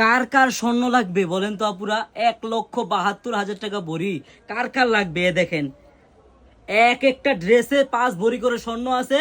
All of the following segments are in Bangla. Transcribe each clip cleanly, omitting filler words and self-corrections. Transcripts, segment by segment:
কার কার স্বর্ণ লাগবে বলেন তো আপুরা? 1,72,000 টাকা ভরি। কার কার লাগবে? এ দেখেন, এক একটা ড্রেসে 5 ভরি করে স্বর্ণ আছে।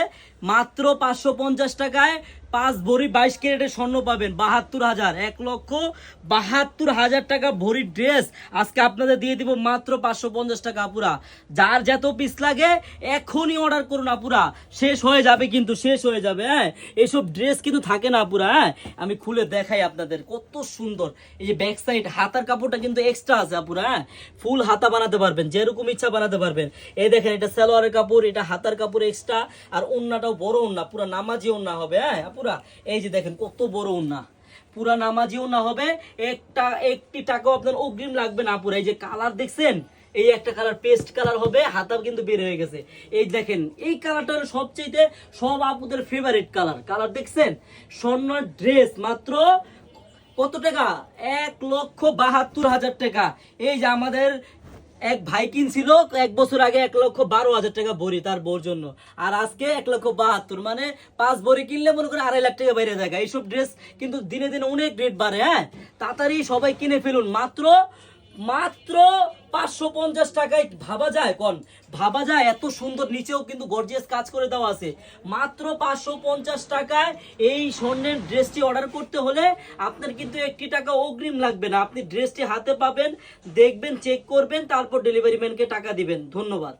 মাত্র 550 টাকায় 5 ভরি 22 ক্যারেটের স্বর্ণ পাবেন। 72,000, 1,72,000 টাকা ভরি ড্রেস আজকে আপনাদের দিয়ে দিব মাত্র 550 টাকা। আপুরা, যার যত পিস লাগে এখনই অর্ডার করুন আপুরা, শেষ হয়ে যাবে, কিন্তু শেষ হয়ে যাবে। হ্যাঁ, এইসব ড্রেস কিন্তু থাকে না আপুরা। হ্যাঁ, আমি খুলে দেখাই আপনাদের, কত সুন্দর। এই যে ব্যাক সাইড হাতার কাপড়টা কিন্তু এক্সট্রা আছে আপুরা। হ্যাঁ, ফুল হাতা বানাতে পারবেন, যেরকম ইচ্ছা বানাতে পারবেন। এই দেখেন, এটা সালোয়ারের কাপড়, এটা হাতার কাপড় এক্সট্রা, আর ওন্নাটাও বড় ওন্না, পুরা নামাজি ওন্না হবে। হ্যাঁ আপুরা, এই যে দেখেন কত বড় ওন্না, পুরা নামাজি ওন্না হবে। একটি টাকাও আপনার অগ্রিম লাগবে না আপুরা। এই যে কালার দেখছেন, এই একটা কালার পেস্ট কালার হবে, হাতা কিন্তু বের হয়ে গেছে। এই দেখেন, এই কালারটা হলো সবচেয়ে সব আপুদের ফেভারিট কালার। কালার দেখছেন, স্বর্ণ ড্রেস মাত্র কত টাকা? 1,72,000 টাকা। এই যে আমাদের এক ভাই কিনছিল 1 বছর আগে 1,12,000 টাকা ভরি তার বোর জন্য, আর আজকে 1,72,000, মানে 5 ভরি কিনলে মনে করে 2.5 লাখ টাকা বাইরে যায়। এইসব ড্রেস কিন্তু দিনে দিনে অনেক রেট বাড়ে। হ্যাঁ, তাড়াতাড়ি সবাই কিনে ফেলুন। মাত্র মাত্র 550 টাকায়। ভাবা যায় কোন? ভাবা যায়? এত সুন্দর, নিচেও কিন্তু গর্জিয়াস কাজ করে দেওয়া আছে। মাত্র 550 টাকায় এই স্বর্ণের ড্রেসটি অর্ডার করতে হলে আপনার কিন্তু 1 টাকা অগ্রিম লাগবে না। আপনি ড্রেসটি হাতে পাবেন, দেখবেন, চেক করবেন, তারপর ডেলিভারি ম্যানকে টাকা দিবেন। ধন্যবাদ।